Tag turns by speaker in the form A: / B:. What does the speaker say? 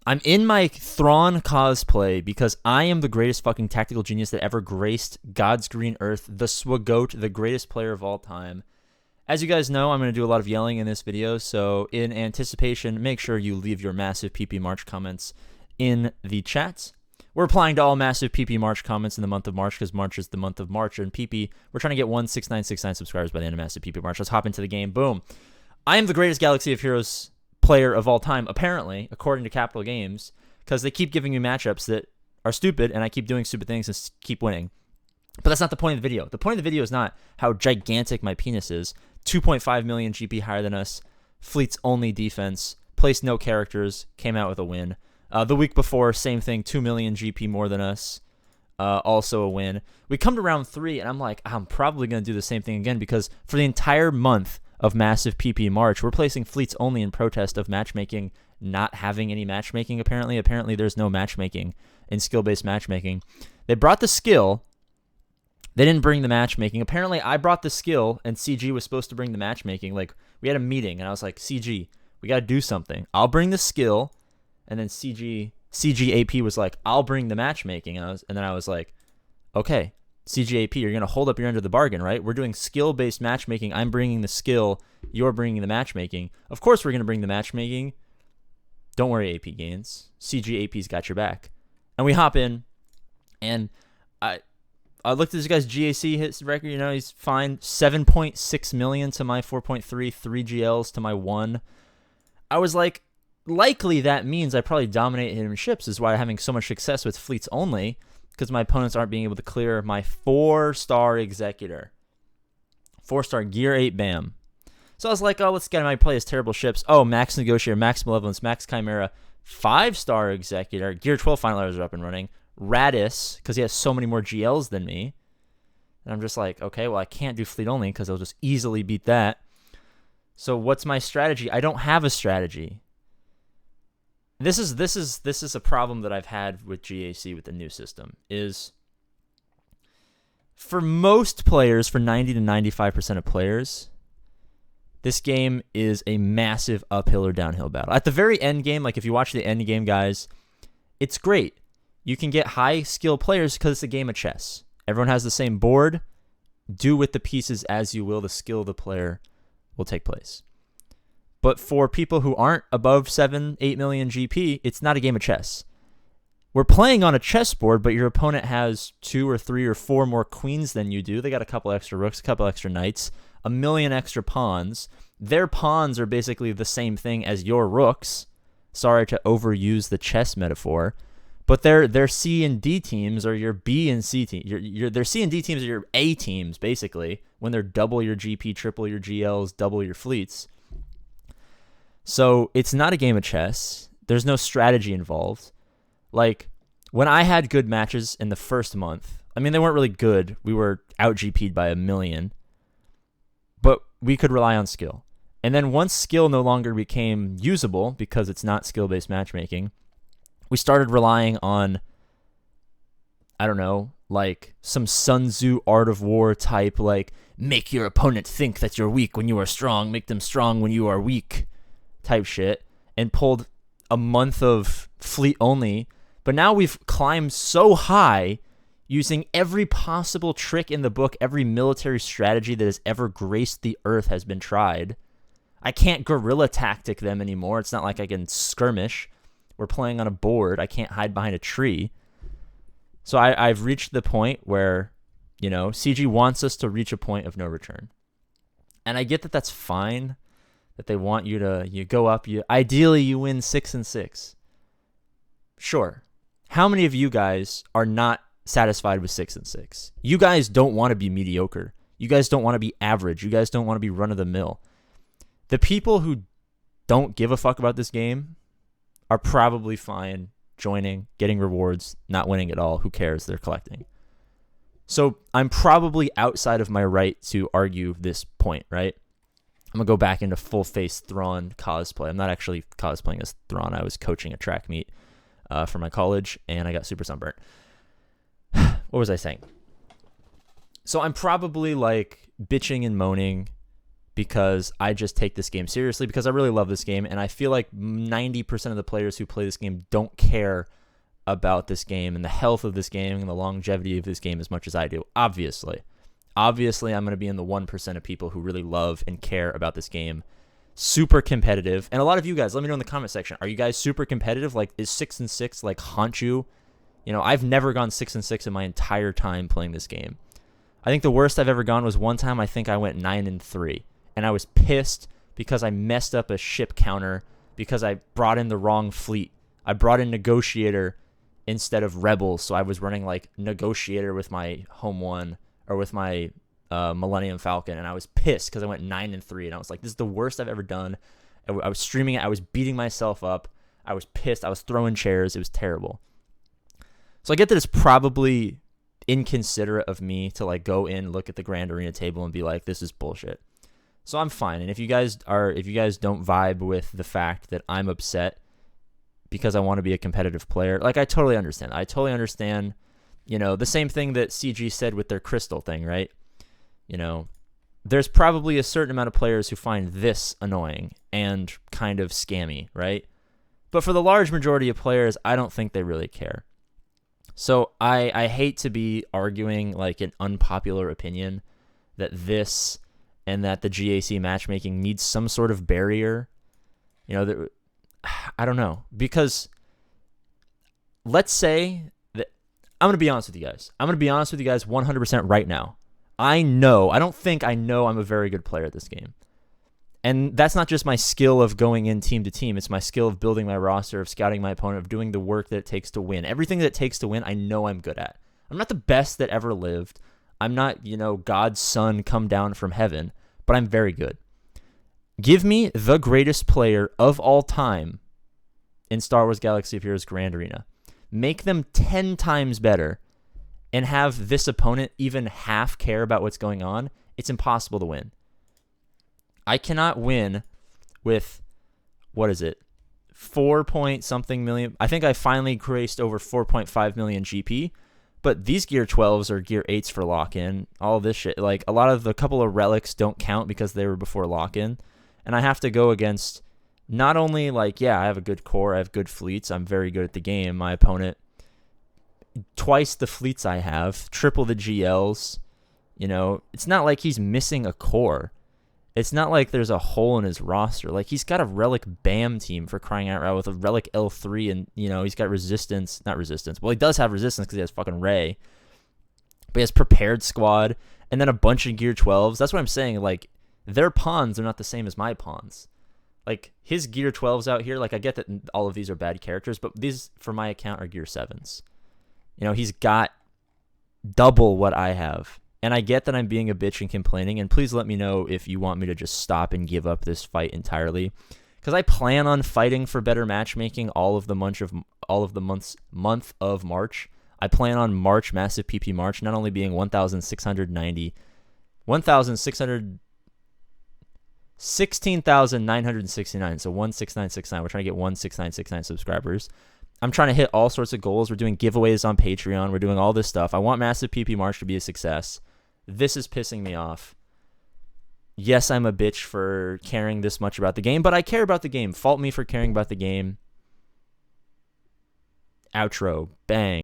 A: I'm in my Thrawn cosplay because I am the greatest fucking tactical genius that ever graced God's green earth, the Swagoat, the greatest player of all time. As you guys know, I'm going to do a lot of yelling in this video, so in anticipation, make sure you leave your massive PP March comments in the chat. We're applying to all massive PP March comments in the month of March because March is the month of March, and PP, we're trying to get 16969 subscribers by the end of massive PP March. Let's hop into the game. Boom. I am the greatest Galaxy of Heroes player of all time, apparently, according to Capital Games, because they keep giving me matchups that are stupid, and I keep doing stupid things and keep winning. But that's not the point of the video. The point of the video is not how gigantic my penis is. 2.5 million GP higher than us, fleets only defense, placed no characters, came out with a win. The week before, same thing, 2 million GP more than us, also a win. We come to round 3, and I'm like, I'm probably going to do the same thing again because for the entire month of massive PP March, we're placing fleets only in protest of matchmaking not having any matchmaking, apparently. Apparently, there's no matchmaking in skill-based matchmaking. They brought the skill. They didn't bring the matchmaking. Apparently, I brought the skill, and CG was supposed to bring the matchmaking. Like, we had a meeting, and I was like, CG, we got to do something. I'll bring the skill, and then CGAP was like, I'll bring the matchmaking. And then I was like, okay, CGAP, you're going to hold up your end of the bargain, right? We're doing skill-based matchmaking. I'm bringing the skill. You're bringing the matchmaking. Of course, we're going to bring the matchmaking. Don't worry, APGAINS. CGAP's got your back. And we hop in, and I looked at this guy's GAC his record. You know, he's fine. 7.6 million to my 4.3, 3 GLs to my 1. I was like, likely that means I probably dominate him in ships, is why I'm having so much success with fleets only, because my opponents aren't being able to clear my 4-star Executor. 4-star Gear 8 Bam. So I was like, oh, let's get him. I play his terrible ships. Oh, Max Negotiator, Max Malevolence, Max Chimera, 5-star Executor, Gear 12 Finalizers are up and running. Radis, because he has so many more GLs than me. And I'm just like, okay, well, I can't do fleet only because I'll just easily beat that. So what's my strategy? I don't have a strategy. This is a problem that I've had with GAC with the new system, is for most players, for 90 to 95% of players, this game is a massive uphill or downhill battle. At the very end game, like if you watch the end game, guys, it's great. You can get high skill players because it's a game of chess. Everyone has the same board. Do with the pieces as you will. The skill of the player will take place. But for people who aren't above 7, 8 million GP, it's not a game of chess. We're playing on a chessboard, but your opponent has 2 or 3 or 4 more queens than you do. They got a couple extra rooks, a couple extra knights, a million extra pawns. Their pawns are basically the same thing as your rooks. Sorry to overuse the chess metaphor. But their C and D teams are your B and C teams. Their C and D teams are your A teams, basically, when they're double your GP, triple your GLs, double your fleets. So it's not a game of chess. There's no strategy involved. Like, when I had good matches in the first month, I mean, they weren't really good. We were out-GP'd by 1 million. But we could rely on skill. And then once skill no longer became usable, because it's not skill-based matchmaking, we started relying on, I don't know, like some Sun Tzu Art of War type, like, make your opponent think that you're weak when you are strong, make them strong when you are weak type shit, and pulled a month of fleet only. But now we've climbed so high using every possible trick in the book, every military strategy that has ever graced the earth has been tried. I can't guerrilla tactic them anymore. It's not like I can skirmish. We're playing on a board. I can't hide behind a tree. So I've reached the point where, you know, CG wants us to reach a point of no return. And I get that that's fine, that they want you to go up. Ideally, you win 6-6. Sure. How many of you guys are not satisfied with 6-6? You guys don't want to be mediocre. You guys don't want to be average. You guys don't want to be run-of-the-mill. The people who don't give a fuck about this game are probably fine joining, getting rewards, not winning at all. Who cares? They're collecting. So I'm probably outside of my right to argue this point, right? I'm going to go back into full-face Thrawn cosplay. I'm not actually cosplaying as Thrawn. I was coaching a track meet for my college, and I got super sunburnt. What was I saying? So I'm probably like bitching and moaning, because I just take this game seriously, because I really love this game, and I feel like 90% of the players who play this game don't care about this game and the health of this game and the longevity of this game as much as I do. Obviously, I'm going to be in the 1% of people who really love and care about this game. Super competitive. And a lot of you guys, let me know in the comment section, are you guys super competitive? Like, is 6-6 like haunt you? You know, I've never gone 6-6 in my entire time playing this game. I think the worst I've ever gone was one time. I think I went 9-3, and I was pissed because I messed up a ship counter because I brought in the wrong fleet. I brought in Negotiator instead of Rebels, so I was running like Negotiator with my Home One or with my Millennium Falcon, and I was pissed because I went 9-3, and I was like, this is the worst I've ever done. I was streaming it. I was beating myself up. I was pissed. I was throwing chairs. It was terrible. So I get that it's probably inconsiderate of me to like go in, look at the Grand Arena table, and be like, this is bullshit. So I'm fine. And if you guys don't vibe with the fact that I'm upset because I want to be a competitive player, like, I totally understand. You know, the same thing that CG said with their crystal thing, right? You know, there's probably a certain amount of players who find this annoying and kind of scammy, right? But for the large majority of players, I don't think they really care. So I hate to be arguing like an unpopular opinion that this and that the GAC matchmaking needs some sort of barrier. You know, I don't know. Because let's say that, I'm going to be honest with you guys. 100% right now. I don't think I know I'm a very good player at this game. And that's not just my skill of going in team to team. It's my skill of building my roster, of scouting my opponent, of doing the work that it takes to win. Everything that it takes to win, I know I'm good at. I'm not the best that ever lived. I'm not, you know, God's son come down from heaven, but I'm very good. Give me the greatest player of all time in Star Wars Galaxy of Heroes Grand Arena. Make them 10 times better and have this opponent even half care about what's going on. It's impossible to win. I cannot win with, 4 point something million. I think I finally graced over 4.5 million GP, but these Gear 12s are Gear 8s for lock-in. All this shit. Like, a couple of relics don't count because they were before lock-in. And I have to go against not only, like, yeah, I have a good core, I have good fleets, I'm very good at the game. My opponent, twice the fleets I have, triple the GLs. You know, it's not like he's missing a core. It's not like there's a hole in his roster. Like, he's got a Relic BAM team, for crying out loud, with a Relic L3, and, you know, he's got resistance. Not resistance. Well, he does have resistance because he has fucking Ray. But he has Prepared Squad, and then a bunch of Gear 12s. That's what I'm saying. Like, their pawns are not the same as my pawns. Like, his Gear 12s out here, like, I get that all of these are bad characters, but these, for my account, are Gear 7s. You know, he's got double what I have. And I get that I'm being a bitch and complaining, and please let me know if you want me to just stop and give up this fight entirely, because I plan on fighting for better matchmaking all of the month of March. I plan on March, massive PP March, not only being 16,969, so 16969. We're trying to get 16969 subscribers. I'm trying to hit all sorts of goals. We're doing giveaways on Patreon. We're doing all this stuff. I want massive PP March to be a success. This is pissing me off. Yes, I'm a bitch for caring this much about the game, but I care about the game. Fault me for caring about the game. Outro. Bang.